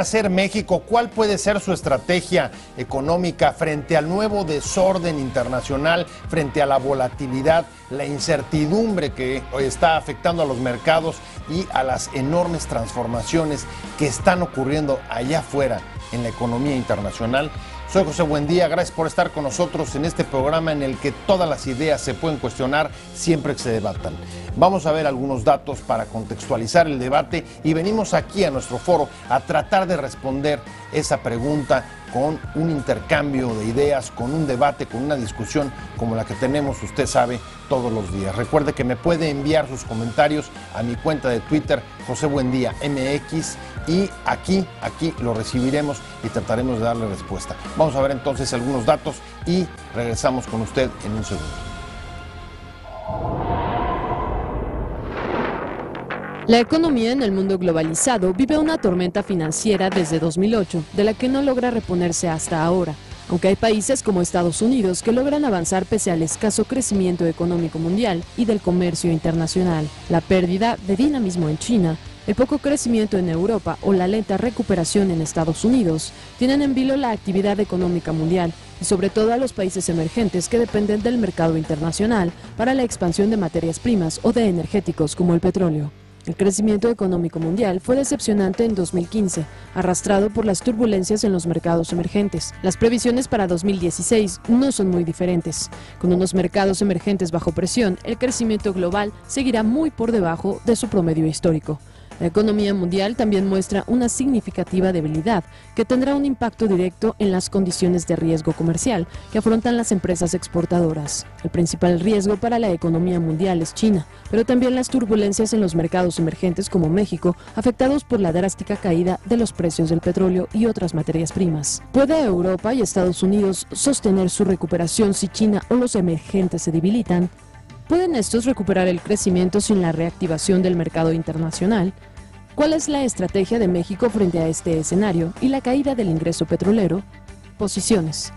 hacer México? ¿Cuál puede ser su estrategia económica frente al nuevo desorden internacional, frente a la volatilidad, la incertidumbre que está afectando a los mercados y a las enormes transformaciones que están ocurriendo allá afuera en la economía internacional? Soy José Buendía, gracias por estar con nosotros en este programa en el que todas las ideas se pueden cuestionar siempre que se debatan. Vamos a ver algunos datos para contextualizar el debate y venimos aquí a nuestro foro a tratar de responder esa pregunta con un intercambio de ideas, con un debate, con una discusión como la que tenemos, usted sabe, todos los días. Recuerde que me puede enviar sus comentarios a mi cuenta de Twitter, José Buendía MX, y aquí lo recibiremos y trataremos de darle respuesta. Vamos a ver entonces algunos datos y regresamos con usted en un segundo. La economía en el mundo globalizado vive una tormenta financiera desde 2008, de la que no logra reponerse hasta ahora, aunque hay países como Estados Unidos que logran avanzar pese al escaso crecimiento económico mundial y del comercio internacional. La pérdida de dinamismo en China, el poco crecimiento en Europa o la lenta recuperación en Estados Unidos tienen en vilo la actividad económica mundial y sobre todo a los países emergentes que dependen del mercado internacional para la expansión de materias primas o de energéticos como el petróleo. El crecimiento económico mundial fue decepcionante en 2015, arrastrado por las turbulencias en los mercados emergentes. Las previsiones para 2016 no son muy diferentes. Con unos mercados emergentes bajo presión, el crecimiento global seguirá muy por debajo de su promedio histórico. La economía mundial también muestra una significativa debilidad que tendrá un impacto directo en las condiciones de riesgo comercial que afrontan las empresas exportadoras. El principal riesgo para la economía mundial es China, pero también las turbulencias en los mercados emergentes como México, afectados por la drástica caída de los precios del petróleo y otras materias primas. ¿Puede Europa y Estados Unidos sostener su recuperación si China o los emergentes se debilitan? ¿Pueden estos recuperar el crecimiento sin la reactivación del mercado internacional? ¿Cuál es la estrategia de México frente a este escenario y la caída del ingreso petrolero? Posiciones.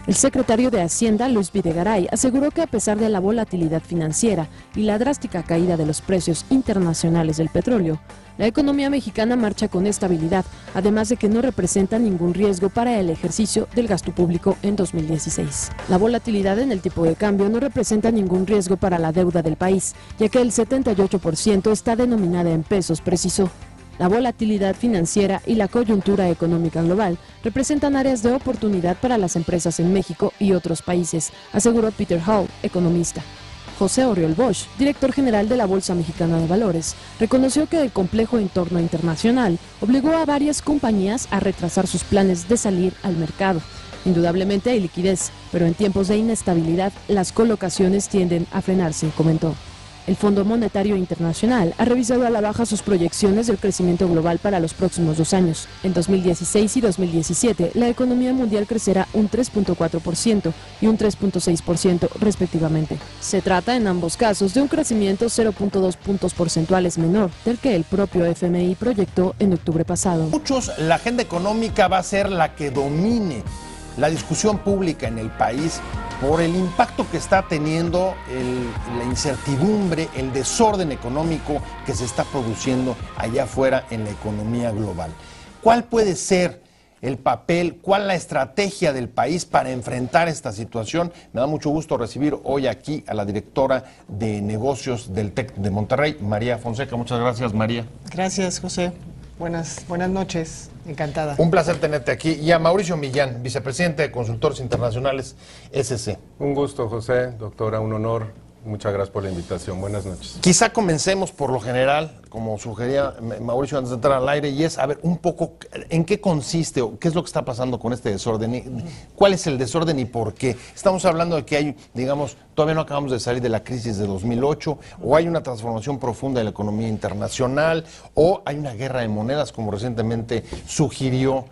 El secretario de Hacienda, Luis Videgaray, aseguró que a pesar de la volatilidad financiera y la drástica caída de los precios internacionales del petróleo, la economía mexicana marcha con estabilidad, además de que no representa ningún riesgo para el ejercicio del gasto público en 2016. La volatilidad en el tipo de cambio no representa ningún riesgo para la deuda del país, ya que el 78% está denominada en pesos, precisó. La volatilidad financiera y la coyuntura económica global representan áreas de oportunidad para las empresas en México y otros países, aseguró Peter Hall, economista. José Oriol Bosch, director general de la Bolsa Mexicana de Valores, reconoció que el complejo entorno internacional obligó a varias compañías a retrasar sus planes de salir al mercado. Indudablemente hay liquidez, pero en tiempos de inestabilidad las colocaciones tienden a frenarse, comentó. El Fondo Monetario Internacional ha revisado a la baja sus proyecciones del crecimiento global para los próximos 2 años. En 2016 y 2017, la economía mundial crecerá un 3.4% y un 3.6% respectivamente. Se trata en ambos casos de un crecimiento 0.2 puntos porcentuales menor del que el propio FMI proyectó en octubre pasado. Muchos, la agenda económica va a ser la que domine la discusión pública en el país por el impacto que está teniendo la incertidumbre, el desorden económico que se está produciendo allá afuera en la economía global. ¿Cuál puede ser el papel, cuál la estrategia del país para enfrentar esta situación? Me da mucho gusto recibir hoy aquí a la directora de negocios del TEC de Monterrey, María Fonseca. Muchas gracias, María. Gracias, José. Buenas noches, encantada. Un placer tenerte aquí. Y a Mauricio Millán, vicepresidente de Consultores Internacionales SC. Un gusto, José, doctora, un honor. Muchas gracias por la invitación. Buenas noches. Quizá comencemos por lo general, como sugería Mauricio antes de entrar al aire, y es a ver un poco en qué consiste o qué es lo que está pasando con este desorden, cuál es el desorden y por qué. Estamos hablando de que hay, digamos, todavía no acabamos de salir de la crisis de 2008, o hay una transformación profunda de la economía internacional, o hay una guerra de monedas, como recientemente sugirió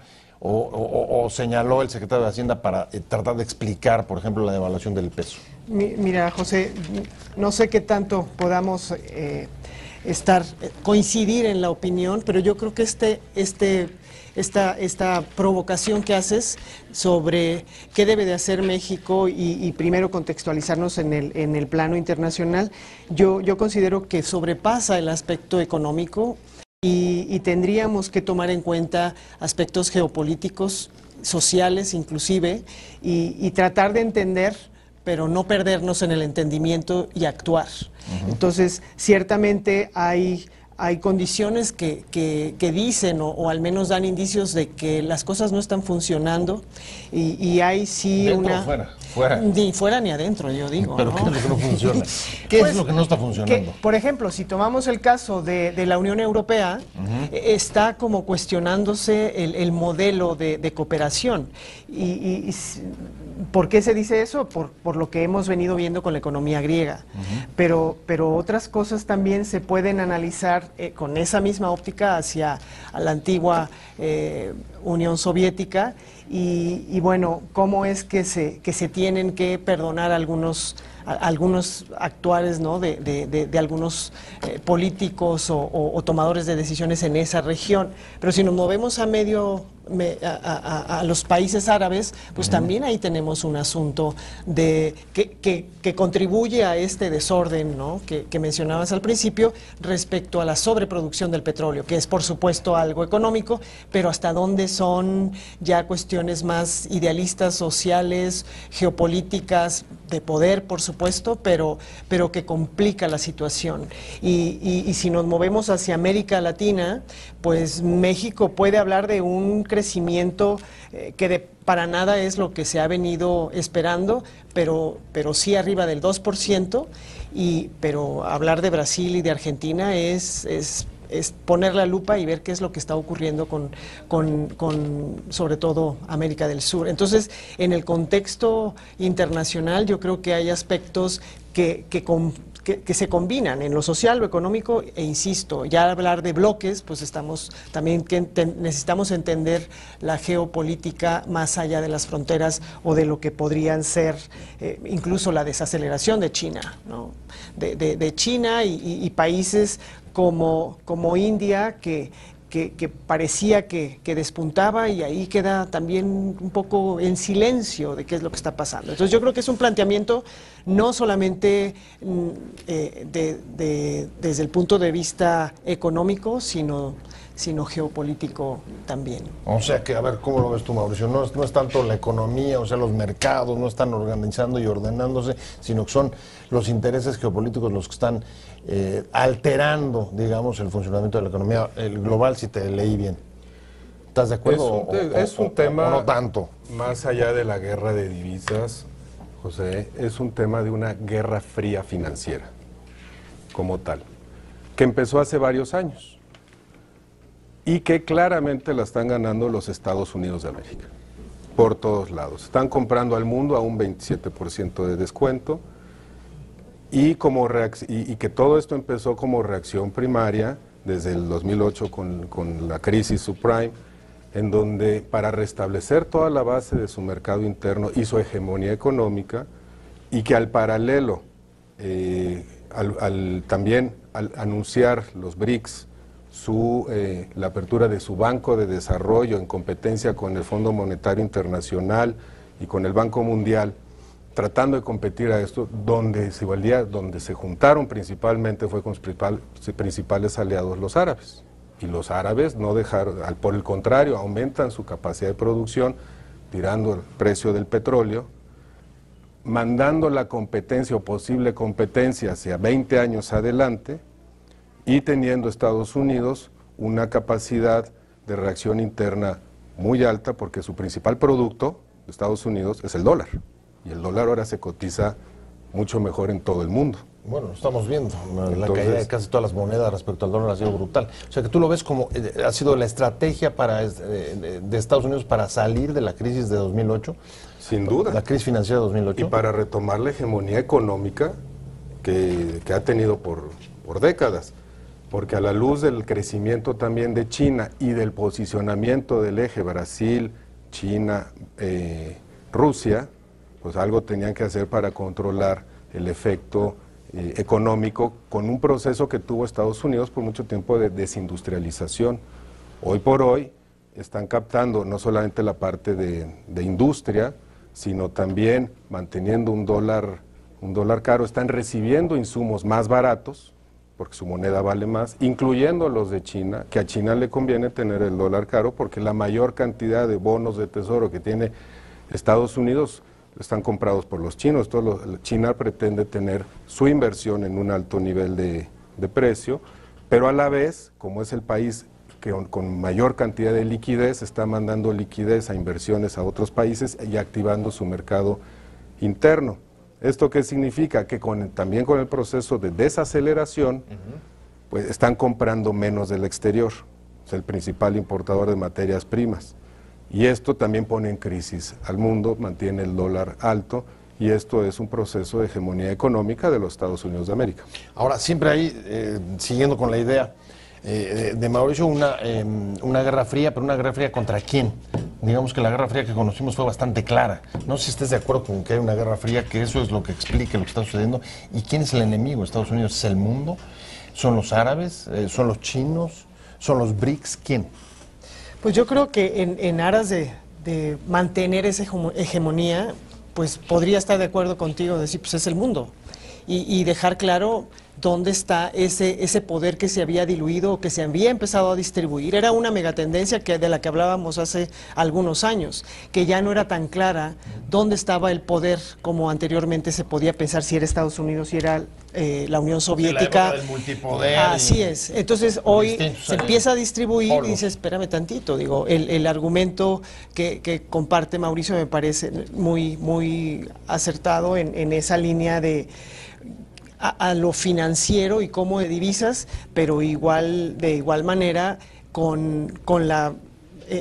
o señaló el secretario de Hacienda para tratar de explicar, por ejemplo, la devaluación del peso. Mira, José, no sé qué tanto podamos coincidir en la opinión, pero yo creo que esta provocación que haces sobre qué debe de hacer México y primero contextualizarnos en el plano internacional, yo considero que sobrepasa el aspecto económico. y tendríamos que tomar en cuenta aspectos geopolíticos, sociales inclusive, y tratar de entender, pero no perdernos en el entendimiento y actuar. Entonces, ciertamente hay condiciones que dicen o al menos dan indicios de que las cosas no están funcionando y hay sí ¿Dentro o fuera? Ni fuera ni adentro, yo digo. ¿Pero ¿no? qué es lo que no funciona? ¿Qué Pues, es lo que no está funcionando? por ejemplo, si tomamos el caso de la Unión Europea, está como cuestionándose el modelo de cooperación. ¿Por qué se dice eso? Por lo que hemos venido viendo con la economía griega. Pero otras cosas también se pueden analizar con esa misma óptica hacia a la antigua Unión Soviética y bueno, cómo es que se tienen que perdonar algunos actuares, ¿no? de algunos políticos o tomadores de decisiones en esa región. Pero si nos movemos a los países árabes, pues también ahí tenemos un asunto que contribuye a este desorden, ¿no? que mencionabas al principio respecto a la sobreproducción del petróleo, que es por supuesto algo económico, pero hasta dónde son ya cuestiones más idealistas, sociales, geopolíticas, de poder, por supuesto, pero que complica la situación. Y si nos movemos hacia América Latina, pues México puede hablar de un crecimiento para nada es lo que se ha venido esperando, pero sí arriba del 2%, pero hablar de Brasil y de Argentina es poner la lupa y ver qué es lo que está ocurriendo con sobre todo América del Sur. Entonces, en el contexto internacional, yo creo que hay aspectos que se combinan en lo social, lo económico, e insisto, ya hablar de bloques, pues necesitamos entender la geopolítica más allá de las fronteras o de lo que podrían ser incluso la desaceleración de China, ¿no? de China y países como India, que parecía que despuntaba y ahí queda también un poco en silencio de qué es lo que está pasando. Entonces yo creo que es un planteamiento no solamente desde el punto de vista económico, sino geopolítico también. O sea que, a ver, ¿cómo lo ves tú, Mauricio? No es tanto la economía, o sea, los mercados no están organizando y ordenándose, sino que son los intereses geopolíticos los que están alterando, digamos, el funcionamiento de la economía global, si te leí bien. ¿Estás de acuerdo? Es un tema, o no tanto. Más allá de la guerra de divisas, José, es un tema de una guerra fría financiera, como tal, que empezó hace varios años y que claramente la están ganando los Estados Unidos de América, por todos lados. Están comprando al mundo a un 27% de descuento y que todo esto empezó como reacción primaria desde el 2008 con la crisis subprime, en donde para restablecer toda la base de su mercado interno y su hegemonía económica, y que al paralelo, también al anunciar los BRICS la apertura de su Banco de Desarrollo en competencia con el Fondo Monetario Internacional y con el Banco Mundial, tratando de competir a esto, donde se juntaron principalmente fue con sus principales aliados los árabes. Y los árabes no dejaron, por el contrario, aumentan su capacidad de producción, tirando el precio del petróleo, mandando la competencia o posible competencia hacia 20 años adelante y teniendo Estados Unidos una capacidad de reacción interna muy alta porque su principal producto de Estados Unidos es el dólar. Y el dólar ahora se cotiza mucho mejor en todo el mundo. Bueno, lo estamos viendo, la caída de casi todas las monedas respecto al dólar ha sido brutal. O sea que tú lo ves como ha sido la estrategia de Estados Unidos para salir de la crisis de 2008. Sin duda. La crisis financiera de 2008. Y para retomar la hegemonía económica que ha tenido por décadas. Porque a la luz del crecimiento también de China y del posicionamiento del eje Brasil, China, Rusia, pues algo tenían que hacer para controlar el efecto económico con un proceso que tuvo Estados Unidos por mucho tiempo de desindustrialización. Hoy por hoy están captando no solamente la parte de industria, sino también manteniendo un dólar caro, están recibiendo insumos más baratos porque su moneda vale más, incluyendo los de China, que a China le conviene tener el dólar caro, porque la mayor cantidad de bonos de tesoro que tiene Estados Unidos están comprados por los chinos. China pretende tener su inversión en un alto nivel de precio, pero a la vez, como es el país que con mayor cantidad de liquidez, está mandando liquidez a inversiones a otros países y activando su mercado interno. ¿Esto qué significa? Que también con el proceso de desaceleración, pues están comprando menos del exterior. Es el principal importador de materias primas. Y esto también pone en crisis al mundo, mantiene el dólar alto, y esto es un proceso de hegemonía económica de los Estados Unidos de América. Ahora, siempre hay, siguiendo con la idea de Mauricio, una guerra fría, pero una guerra fría ¿contra quién? Digamos que la guerra fría que conocimos fue bastante clara. No sé si estés de acuerdo con que hay una guerra fría, que eso es lo que explica lo que está sucediendo. ¿Y quién es el enemigo de Estados Unidos? ¿Es el mundo? ¿Son los árabes? ¿Son los chinos? ¿Son los BRICS? ¿Quién? Pues yo creo que en aras de mantener esa hegemonía, pues podría estar de acuerdo contigo, decir, pues es el mundo. Y dejar claro dónde está ese poder que se había diluido o que se había empezado a distribuir. Era una megatendencia de la que hablábamos hace algunos años, que ya no era tan clara dónde estaba el poder como anteriormente se podía pensar si era Estados Unidos, si era la Unión Soviética. La época del multipoder. Así es. Entonces hoy se empieza a distribuir polos. y dice, espérame tantito, digo, el argumento que comparte Mauricio me parece muy acertado en esa línea de a lo financiero y cómo de divisas, pero de igual manera con la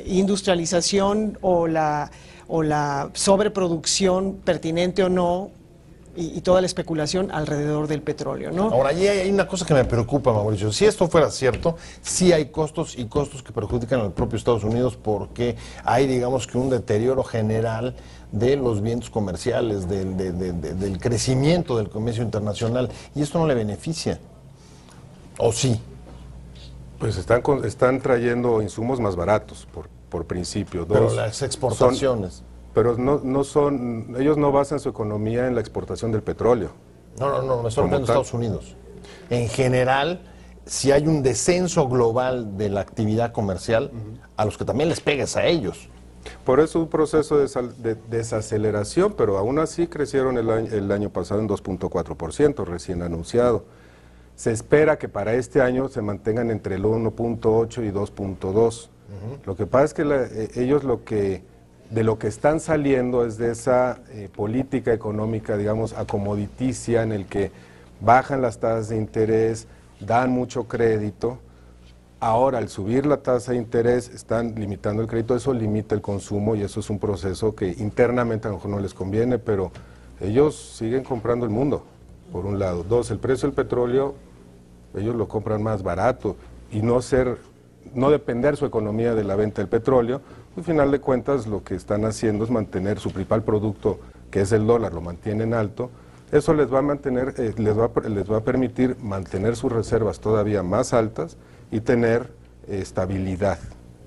industrialización o la sobreproducción pertinente o no y toda la especulación alrededor del petróleo, ¿no? Ahora, ahí hay una cosa que me preocupa, Mauricio. Si esto fuera cierto, sí hay costos y costos que perjudican al propio Estados Unidos porque hay, digamos, que un deterioro general de los vientos comerciales, del crecimiento del comercio internacional, y esto no le beneficia. ¿O sí? Pues están trayendo insumos más baratos, por principio. Pero las exportaciones... Pero ellos no basan su economía en la exportación del petróleo. No, me estoy hablando de Estados Unidos. En general, si hay un descenso global de la actividad comercial, a los que también les pegues a ellos. Por eso un proceso de desaceleración, pero aún así crecieron el año pasado en 2.4%, recién anunciado. Se espera que para este año se mantengan entre el 1.8 y 2.2. Lo que pasa es que ellos de lo que están saliendo es de esa política económica, digamos, acomoditicia, en el que bajan las tasas de interés, dan mucho crédito. Ahora, al subir la tasa de interés, están limitando el crédito, eso limita el consumo y eso es un proceso que internamente a lo mejor no les conviene, pero ellos siguen comprando el mundo, por un lado. Dos, el precio del petróleo, ellos lo compran más barato y no depender su economía de la venta del petróleo. Al final de cuentas, lo que están haciendo es mantener su principal producto, que es el dólar, lo mantienen alto. Eso les va a mantener, les va a permitir mantener sus reservas todavía más altas y tener estabilidad,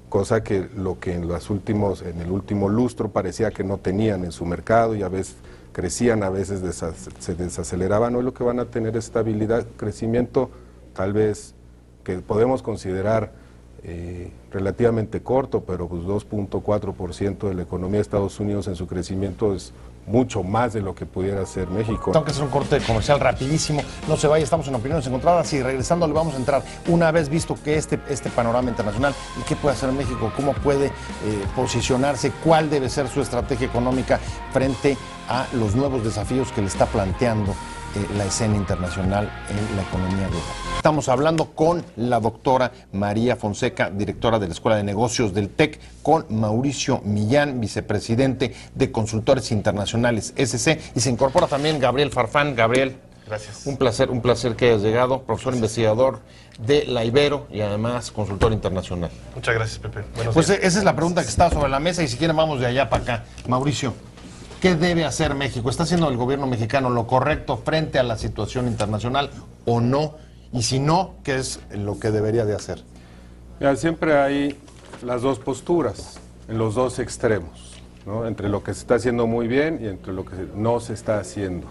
cosa que lo que en el último lustro parecía que no tenían en su mercado y a veces crecían, a veces se desaceleraban. Hoy lo que van a tener es estabilidad, crecimiento tal vez que podemos considerar relativamente corto, pero pues 2.4% de la economía de Estados Unidos en su crecimiento es mucho más de lo que pudiera hacer México. Tengo que hacer un corte comercial rapidísimo, no se vaya, estamos en Opiniones Encontradas y regresando le vamos a entrar, una vez visto que este panorama internacional y qué puede hacer México, cómo puede posicionarse, cuál debe ser su estrategia económica frente a los nuevos desafíos que le está planteando la escena internacional en la economía global. Estamos hablando con la doctora María Fonseca, directora de la Escuela de Negocios del TEC, con Mauricio Millán, vicepresidente de Consultores Internacionales SC, y se incorpora también Gabriel Farfán. Gabriel, gracias. Un placer que hayas llegado, profesor investigador de la Ibero y además consultor internacional. Muchas gracias, Pepe. Pues esa es la pregunta que está sobre la mesa y si quieren vamos de allá para acá. Mauricio, ¿qué debe hacer México? ¿Está haciendo el gobierno mexicano lo correcto frente a la situación internacional o no? Y si no, ¿qué es lo que debería de hacer? Mira, siempre hay las dos posturas, en los dos extremos, ¿no? Entre lo que se está haciendo muy bien y entre lo que no se está haciendo.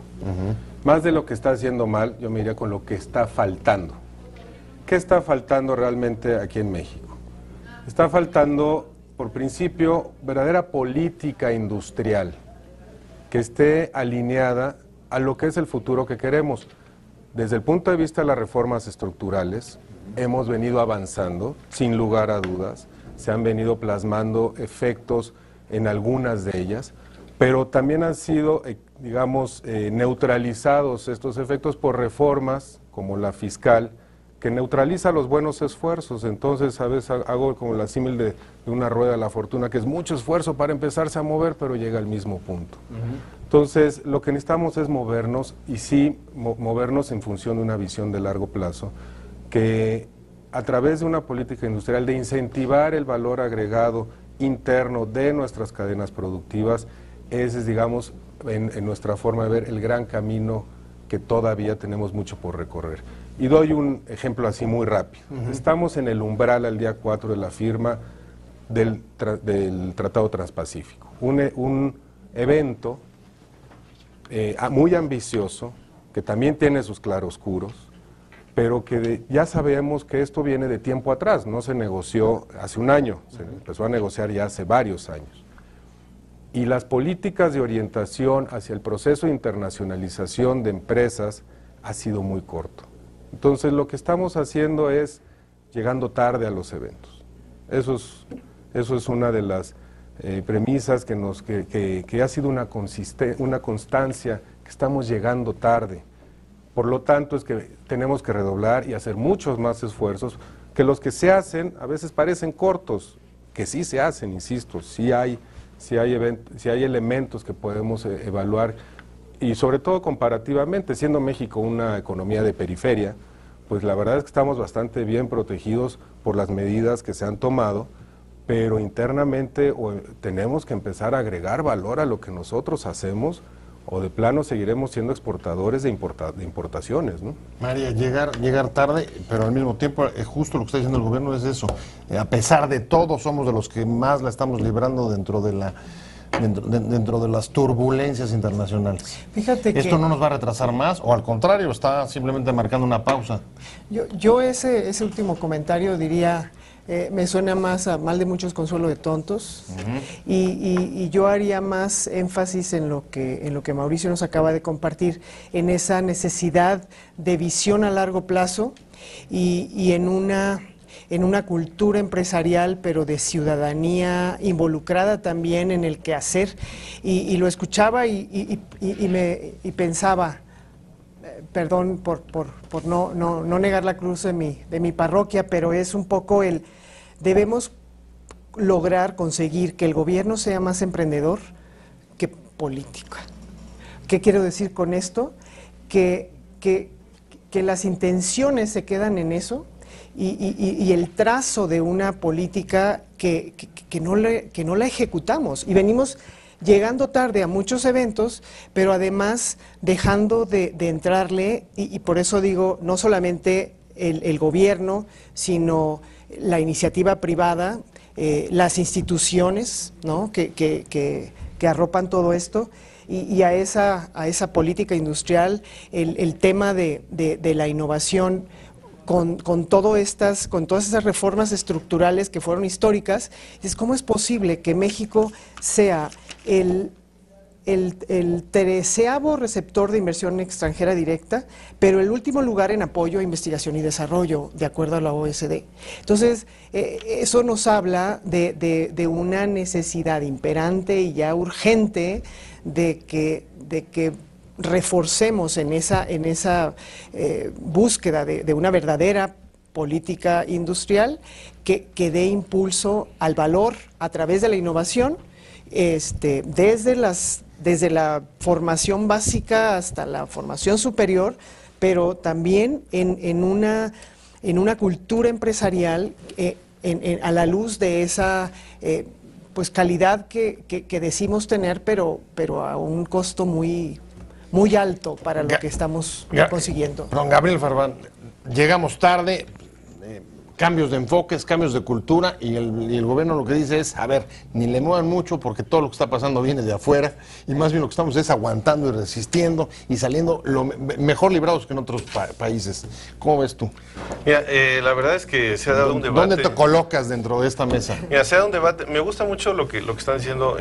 Más de lo que está haciendo mal, yo me iría con lo que está faltando. ¿qué está faltando realmente aquí en México? Está faltando, por principio, verdadera política industrial que esté alineada a lo que es el futuro que queremos. Desde el punto de vista de las reformas estructurales, hemos venido avanzando, sin lugar a dudas, se han venido plasmando efectos en algunas de ellas, pero también han sido, digamos, neutralizados estos efectos por reformas como la fiscal, que neutraliza los buenos esfuerzos. Entonces, a veces hago como la símil de una rueda de la fortuna, que es mucho esfuerzo para empezarse a mover, pero llega al mismo punto. Entonces, lo que necesitamos es movernos, y sí, movernos en función de una visión de largo plazo, que a través de una política industrial de incentivar el valor agregado interno de nuestras cadenas productivas, ese es, digamos, en nuestra forma de ver, el gran camino que todavía tenemos mucho por recorrer. Y doy un ejemplo así muy rápido. Estamos en el umbral al día 4 de la firma del Tratado Transpacífico. Un evento muy ambicioso, que también tiene sus claroscuros, pero que ya sabemos que esto viene de tiempo atrás, no se negoció hace un año, se empezó a negociar ya hace varios años. Y las políticas de orientación hacia el proceso de internacionalización de empresas ha sido muy corto. Entonces, lo que estamos haciendo es llegando tarde a los eventos. Eso es una de las premisas que ha sido una constancia, que estamos llegando tarde. Por lo tanto, es que tenemos que redoblar y hacer muchos más esfuerzos, que los que se hacen a veces parecen cortos, que sí se hacen, insisto, sí hay elementos que podemos evaluar, y sobre todo comparativamente, siendo México una economía de periferia, pues la verdad es que estamos bastante bien protegidos por las medidas que se han tomado, pero internamente tenemos que empezar a agregar valor a lo que nosotros hacemos, o de plano seguiremos siendo exportadores de importaciones, ¿no? María, llegar tarde, pero al mismo tiempo, justo lo que está diciendo el gobierno es eso. A pesar de todo, somos de los que más la estamos librando dentro de las turbulencias internacionales. Fíjate que ¿esto no nos va a retrasar más, o al contrario, está simplemente marcando una pausa? Yo ese último comentario diría, me suena más a mal de muchos, consuelo de tontos, y yo haría más énfasis en lo que Mauricio nos acaba de compartir, en esa necesidad de visión a largo plazo y en una cultura empresarial, pero de ciudadanía involucrada también en el quehacer. Y lo escuchaba y pensaba, perdón por no negar la cruz de mi parroquia, pero es un poco debemos lograr conseguir que el gobierno sea más emprendedor que político. ¿Qué quiero decir con esto? Que las intenciones se quedan en eso, y el trazo de una política que no la ejecutamos, y venimos llegando tarde a muchos eventos, pero además dejando de entrarle, y por eso digo, no solamente el gobierno, sino la iniciativa privada, las instituciones, ¿no?, que arropan todo esto, y a esa política industrial, el tema de la innovación, con todas esas reformas estructurales que fueron históricas. Es cómo es posible que México sea el 13º receptor de inversión extranjera directa, pero el último lugar en apoyo a investigación y desarrollo, de acuerdo a la OSD. Entonces, eso nos habla de una necesidad imperante y ya urgente de que reforcemos en esa búsqueda de una verdadera política industrial que dé impulso al valor a través de la innovación, desde la formación básica hasta la formación superior, pero también en una cultura empresarial a la luz de esa pues calidad que decimos tener, pero a un costo muy alto para lo que estamos consiguiendo. Don Gabriel Farbán, llegamos tarde, cambios de enfoques, cambios de cultura, y el gobierno lo que dice es, a ver, ni le muevan mucho porque todo lo que está pasando viene de afuera, y más bien lo que estamos es aguantando y resistiendo y saliendo mejor librados que en otros países. ¿Cómo ves tú? Mira, la verdad es que se ha dado un debate. ¿Dónde te colocas dentro de esta mesa? Mira, se ha dado un debate. Me gusta mucho lo que están diciendo,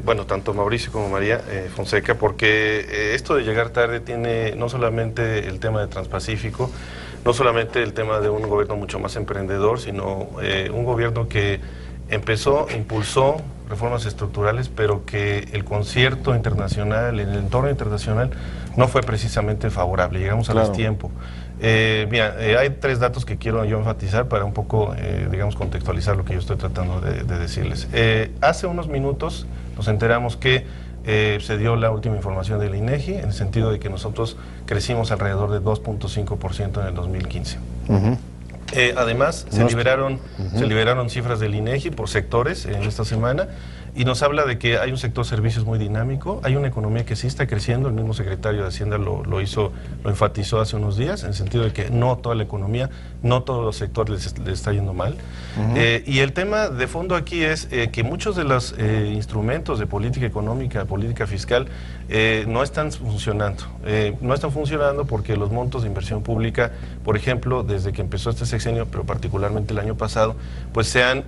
bueno, tanto Mauricio como María Fonseca, porque esto de llegar tarde tiene no solamente el tema de Transpacífico, no solamente el tema de un gobierno mucho más emprendedor, sino un gobierno que impulsó reformas estructurales, pero que el concierto internacional, el entorno internacional, no fue precisamente favorable. Llegamos a destiempo. Mira, hay 3 datos que quiero yo enfatizar para un poco, digamos, contextualizar lo que yo estoy tratando de decirles. Hace unos minutos nos enteramos que se dio la última información del INEGI, en el sentido de que nosotros crecimos alrededor de 2.5% en el 2015. Además, se liberaron cifras del INEGI por sectores en esta semana, y nos habla de que hay un sector servicios muy dinámico, hay una economía que sí está creciendo. El mismo secretario de Hacienda lo enfatizó hace unos días, en el sentido de que no toda la economía, no todos los sectores les está yendo mal. Y el tema de fondo aquí es que muchos de los instrumentos de política económica, política fiscal, no están funcionando. No están funcionando porque los montos de inversión pública, por ejemplo, desde que empezó este sexenio, pero particularmente el año pasado, pues se han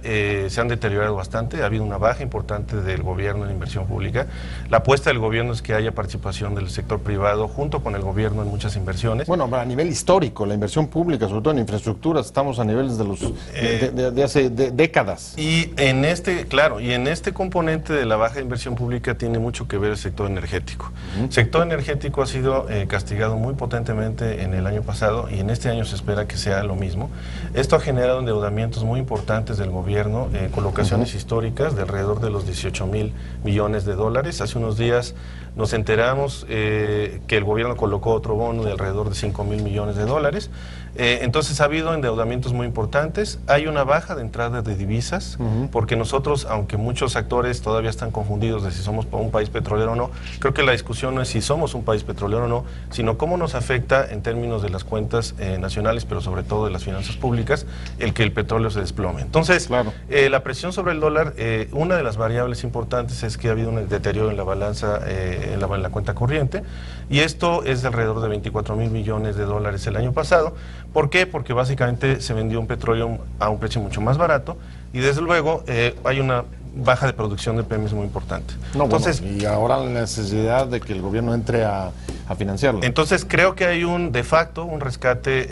deteriorado bastante. Ha habido una baja importante del gobierno en inversión pública. La apuesta del gobierno es que haya participación del sector privado junto con el gobierno en muchas inversiones. Bueno, a nivel histórico, la inversión pública, sobre todo en infraestructuras, estamos a niveles de hace décadas. Y en este componente de la baja inversión pública tiene mucho que ver el sector energético. El sector energético ha sido castigado muy potentemente en el año pasado, y en este año se espera que sea lo mismo. Esto ha generado endeudamientos muy importantes del gobierno, colocaciones históricas de alrededor de los 18,000 millones de dólares. Hace unos días nos enteramos que el gobierno colocó otro bono de alrededor de 5,000 millones de dólares. Entonces ha habido endeudamientos muy importantes. Hay una baja de entrada de divisas, porque nosotros, aunque muchos actores todavía están confundidos de si somos un país petrolero o no, creo que la discusión no es si somos un país petrolero o no, sino cómo nos afecta en términos de las cuentas nacionales, pero sobre todo de las finanzas públicas, el que el petróleo se desplome. Entonces, la presión sobre el dólar, una de las variables importantes es que ha habido un deterioro en la balanza, en la cuenta corriente, y esto es de alrededor de 24,000 millones de dólares el año pasado. ¿Por qué? Porque básicamente se vendió un petróleo a un precio mucho más barato, y desde luego hay una baja de producción de Pemex muy importante. Entonces, y ahora la necesidad de que el gobierno entre a financiarlo. Entonces creo que hay de facto un rescate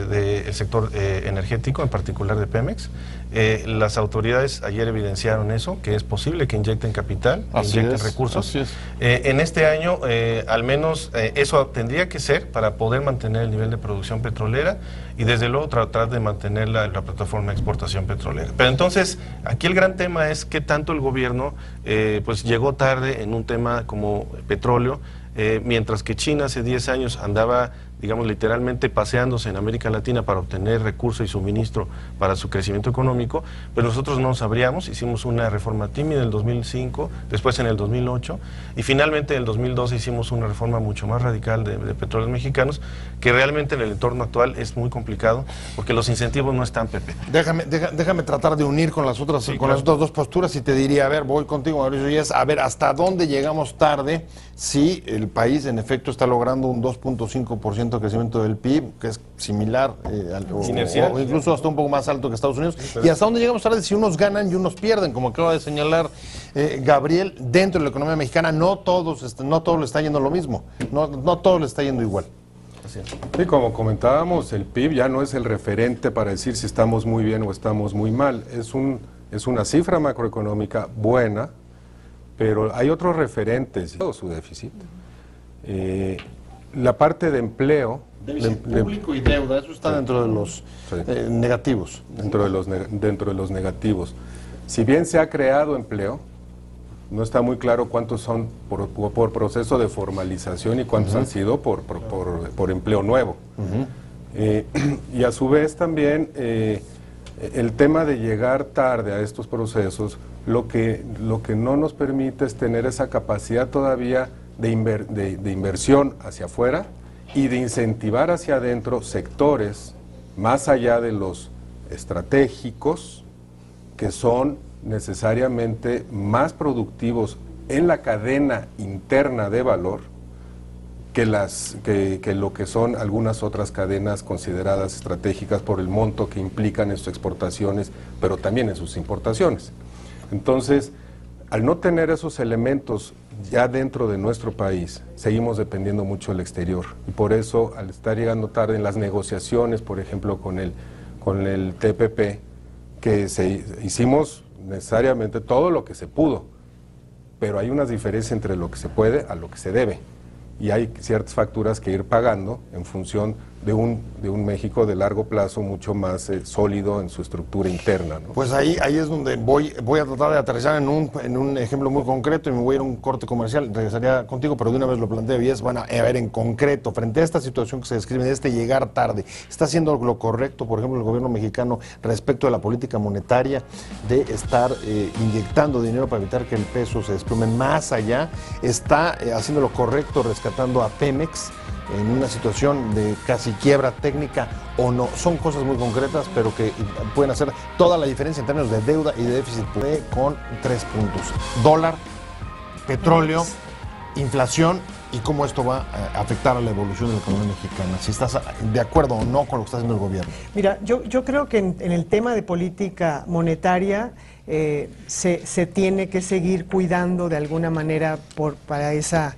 del sector energético, en particular de Pemex. Las autoridades ayer evidenciaron eso, que es posible que inyecten capital, que inyecten recursos. En este año, al menos eso tendría que ser para poder mantener el nivel de producción petrolera, y desde luego tratar de mantener la plataforma de exportación petrolera. Pero entonces, aquí el gran tema es qué tanto el gobierno pues llegó tarde en un tema como petróleo, mientras que China hace 10 años andaba, digamos, literalmente paseándose en América Latina para obtener recursos y suministro para su crecimiento económico. Pues nosotros no sabríamos. Hicimos una reforma tímida en el 2005, después en el 2008, y finalmente en el 2012 hicimos una reforma mucho más radical de petróleos mexicanos, que realmente en el entorno actual es muy complicado, porque los incentivos no están, Pepe. Déjame tratar de unir con las otras, las otras dos posturas, y te diría, a ver, voy contigo, Mauricio, y es, a ver, ¿hasta dónde llegamos tarde si el país en efecto está logrando un 2.5% de crecimiento del PIB, que es similar o incluso hasta un poco más alto que Estados Unidos? ¿Y hasta dónde llegamos tarde si unos ganan y unos pierden? Como acaba de señalar Gabriel, dentro de la economía mexicana no todo le está yendo lo mismo, no todo le está yendo igual. Sí, como comentábamos, el PIB ya no es el referente para decir si estamos muy bien o estamos muy mal. Es una cifra macroeconómica buena, pero hay otros referentes, su déficit. La parte de empleo... Déficit público y deuda, eso está dentro de los negativos. Dentro de los negativos. Si bien se ha creado empleo, no está muy claro cuántos son por proceso de formalización y cuántos han sido por empleo nuevo. Y a su vez también el tema de llegar tarde a estos procesos, lo que no nos permite es tener esa capacidad todavía de inversión hacia afuera y de incentivar hacia adentro sectores más allá de los estratégicos que son necesariamente más productivos en la cadena interna de valor que lo que son algunas otras cadenas consideradas estratégicas por el monto que implican en sus exportaciones, pero también en sus importaciones. Entonces, al no tener esos elementos ya dentro de nuestro país, seguimos dependiendo mucho del exterior. Y por eso, al estar llegando tarde en las negociaciones, por ejemplo, con el TPP, que hicimos necesariamente todo lo que se pudo, pero hay una diferencia entre lo que se puede a lo que se debe. Y hay ciertas facturas que ir pagando en función de un México de largo plazo mucho más sólido en su estructura interna, ¿no? Pues ahí es donde voy a tratar de aterrizar en un ejemplo muy concreto y me voy a ir a un corte comercial, regresaría contigo, pero de una vez lo planteo y es, van a ver en concreto, frente a esta situación que se describe, de este llegar tarde, ¿está haciendo lo correcto, por ejemplo, el gobierno mexicano respecto a la política monetaria de estar inyectando dinero para evitar que el peso se desplome más allá? ¿Está haciendo lo correcto rescatando a Pemex en una situación de casi quiebra técnica o no? Son cosas muy concretas, pero que pueden hacer toda la diferencia en términos de deuda y de déficit con 3 puntos. Dólar, petróleo, inflación y cómo esto va a afectar a la evolución de la economía mexicana. Si estás de acuerdo o no con lo que está haciendo el gobierno. Mira, yo creo que en el tema de política monetaria se tiene que seguir cuidando de alguna manera para esa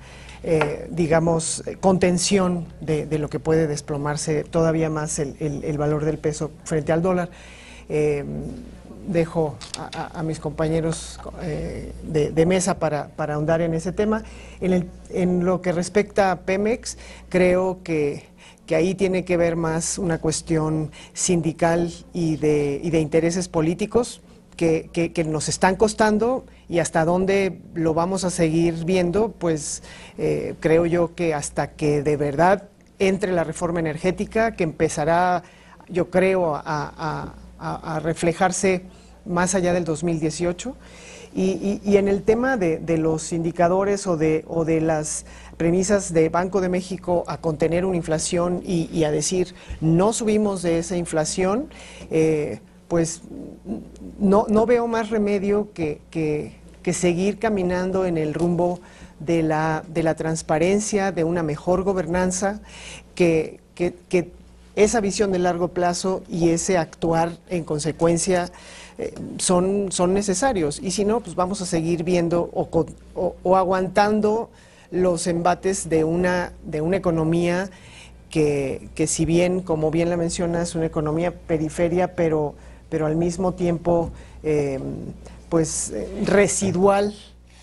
digamos, contención de lo que puede desplomarse todavía más el valor del peso frente al dólar. Dejo a mis compañeros de mesa para ahondar en ese tema. En lo que respecta a Pemex, creo que ahí tiene que ver más una cuestión sindical y de intereses políticos que nos están costando, y hasta dónde lo vamos a seguir viendo, pues creo yo que hasta que de verdad entre la reforma energética, que empezará, yo creo, a reflejarse más allá del 2018. Y en el tema de los indicadores o de las premisas de Banco de México a contener una inflación y a decir no subimos de esa inflación, pues no veo más remedio que seguir caminando en el rumbo de la transparencia, de una mejor gobernanza, que esa visión de largo plazo y ese actuar en consecuencia son necesarios. Y si no, pues vamos a seguir viendo o aguantando los embates de una economía que si bien, como bien la mencionas, es una economía periferia, pero al mismo tiempo residual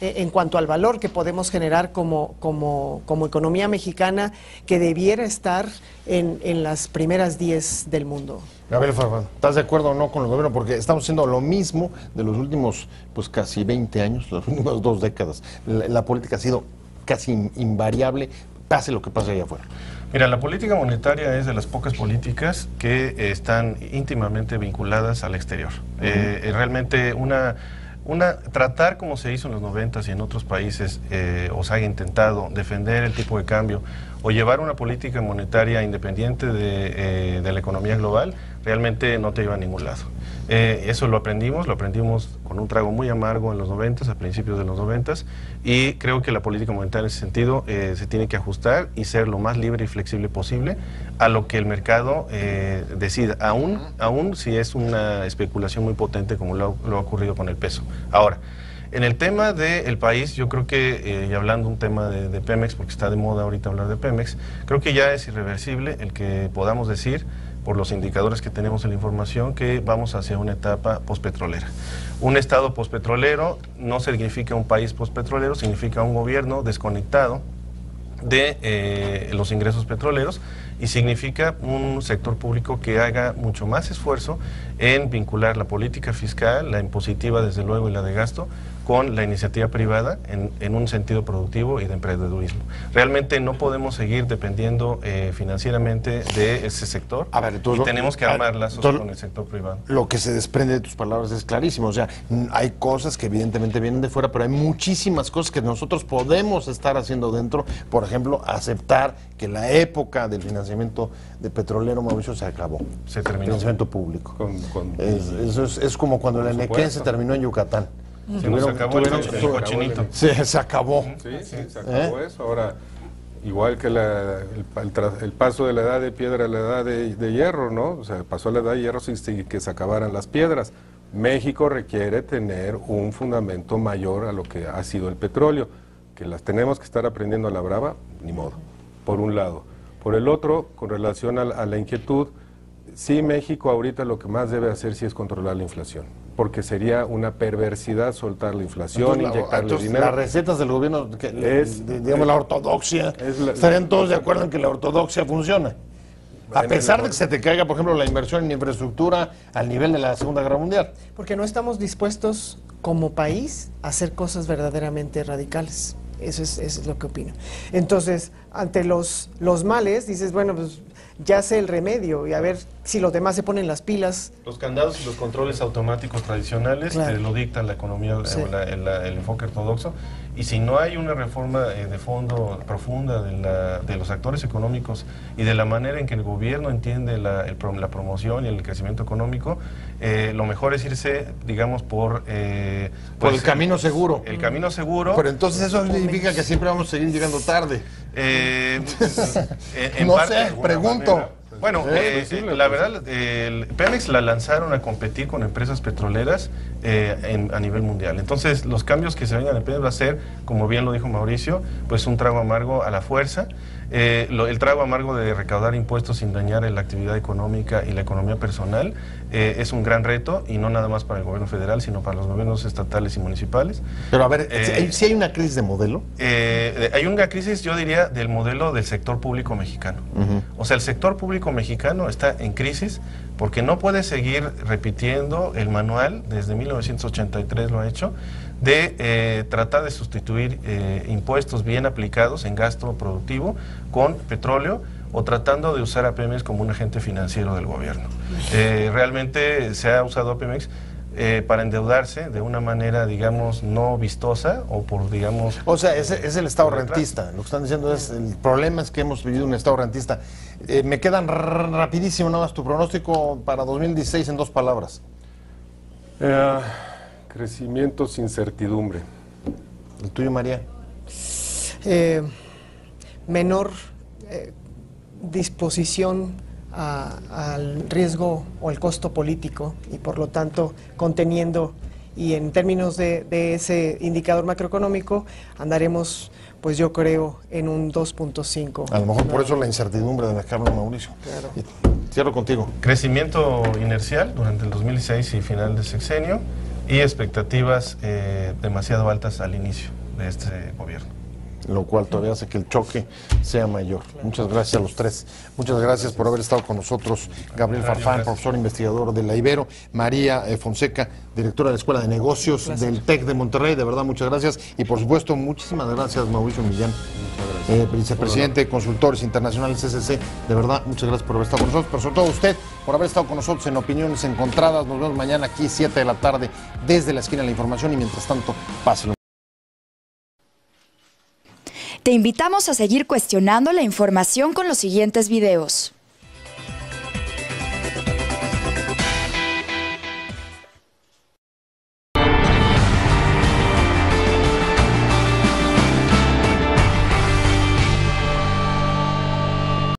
en cuanto al valor que podemos generar como economía mexicana, que debiera estar en las primeras 10 del mundo. Gabriel Farfán, ¿estás de acuerdo o no con el gobierno? Porque estamos haciendo lo mismo de los últimos casi 20 años, las últimas 2 décadas. La política ha sido casi invariable, pase lo que pase allá afuera. Mira, la política monetaria es de las pocas políticas que están íntimamente vinculadas al exterior. Realmente tratar como se hizo en los 90s y en otros países, o se haya intentado defender el tipo de cambio o llevar una política monetaria independiente de la economía global, realmente no te lleva a ningún lado. Eso lo aprendimos con un trago muy amargo en los 90s, a principios de los 90s, y creo que la política monetaria en ese sentido se tiene que ajustar y ser lo más libre y flexible posible a lo que el mercado decida, aún si es una especulación muy potente como lo ha ocurrido con el peso. Ahora, en el tema del país, yo creo que, y hablando un tema de Pemex, porque está de moda ahorita hablar de Pemex, creo que ya es irreversible el que podamos decir, por los indicadores que tenemos en la información, que vamos hacia una etapa postpetrolera. Un estado postpetrolero no significa un país postpetrolero, significa un gobierno desconectado de los ingresos petroleros, y significa un sector público que haga mucho más esfuerzo en vincular la política fiscal, la impositiva desde luego y la de gasto, con la iniciativa privada en un sentido productivo y de emprendedurismo. Realmente no podemos seguir dependiendo financieramente de ese sector. A ver, entonces, y tenemos que armar lazos con el sector privado. Lo que se desprende de tus palabras es clarísimo. O sea, hay cosas que evidentemente vienen de fuera, pero hay muchísimas cosas que nosotros podemos estar haciendo dentro. Por ejemplo, aceptar que la época del financiamiento financiamiento de petrolero, Mauricio, se acabó. Se terminó. Financiamiento público. Eso Es como cuando el Enequén se terminó en Yucatán. Se nos acabó el cochinito. Sí, se acabó. Sí, se acabó eso. Ahora, igual que el paso de la edad de piedra a la edad de hierro, ¿no? O sea, pasó a la edad de hierro sin que se acabaran las piedras. México requiere tener un fundamento mayor a lo que ha sido el petróleo, que las tenemos que estar aprendiendo a la brava, ni modo, por un lado. Por el otro, con relación a la inquietud, sí, México ahorita lo que más debe hacer sí es controlar la inflación, porque sería una perversidad soltar la inflación, inyectarle dinero. Las recetas del gobierno, digamos la ortodoxia, estarían todos de acuerdo en que la ortodoxia funciona. A pesar de que se te caiga, por ejemplo, la inversión en infraestructura al nivel de la Segunda Guerra Mundial. Porque no estamos dispuestos como país a hacer cosas verdaderamente radicales. Eso es lo que opino. Entonces, ante los males, dices, bueno, pues ya sé el remedio y a ver si los demás se ponen las pilas. Los candados y los controles automáticos tradicionales lo dicta la economía, el enfoque ortodoxo. Y si no hay una reforma de fondo profunda de los actores económicos y de la manera en que el gobierno entiende la promoción y el crecimiento económico, lo mejor es irse, digamos, por el camino seguro. El camino seguro. Pero entonces eso significa que siempre vamos a seguir llegando tarde. No sé, pregunto. Manera. Bueno, la verdad, Pemex la lanzaron a competir con empresas petroleras a nivel mundial. Entonces, los cambios que se vengan en Pemex va a ser, como bien lo dijo Mauricio, pues un trago amargo a la fuerza. El trago amargo de recaudar impuestos sin dañar la actividad económica y la economía personal es un gran reto, y no nada más para el gobierno federal, sino para los gobiernos estatales y municipales. Pero a ver, ¿sí hay una crisis de modelo? Hay una crisis, yo diría, del modelo del sector público mexicano. O sea, el sector público mexicano está en crisis porque no puede seguir repitiendo el manual, desde 1983 lo ha hecho, de tratar de sustituir impuestos bien aplicados en gasto productivo con petróleo, o tratando de usar a Pemex como un agente financiero del gobierno. Realmente se ha usado a Pemex para endeudarse de una manera, digamos, no vistosa, o por, digamos... O sea, es el Estado rentista. Lo que están diciendo es, el problema es que hemos vivido un Estado rentista. Me quedan rapidísimo nada más tu pronóstico para 2016 en 2 palabras. Crecimiento sin certidumbre. ¿El tuyo, María? Menor disposición al riesgo o al costo político, y por lo tanto conteniendo, y en términos de ese indicador macroeconómico andaremos, pues yo creo, en un 2.5. A lo mejor por eso la incertidumbre de la que habla Mauricio. Claro. Cierro contigo. Crecimiento inercial durante el 2016 y final de sexenio, y expectativas demasiado altas al inicio de este gobierno. Lo cual todavía hace que el choque sea mayor. Muchas gracias a los 3. Muchas gracias por haber estado con nosotros. Gabriel Farfán, profesor investigador de la Ibero. María Fonseca, directora de la Escuela de Negocios del TEC de Monterrey. De verdad, muchas gracias. Y por supuesto, muchísimas gracias, Mauricio Millán, vicepresidente de Consultores Internacionales CCC. De verdad, muchas gracias por haber estado con nosotros. Pero sobre todo usted, por haber estado con nosotros en Opiniones Encontradas. Nos vemos mañana aquí, 7 de la tarde, desde la esquina de la información. Y mientras tanto, pásenlo. Te invitamos a seguir cuestionando la información con los siguientes videos.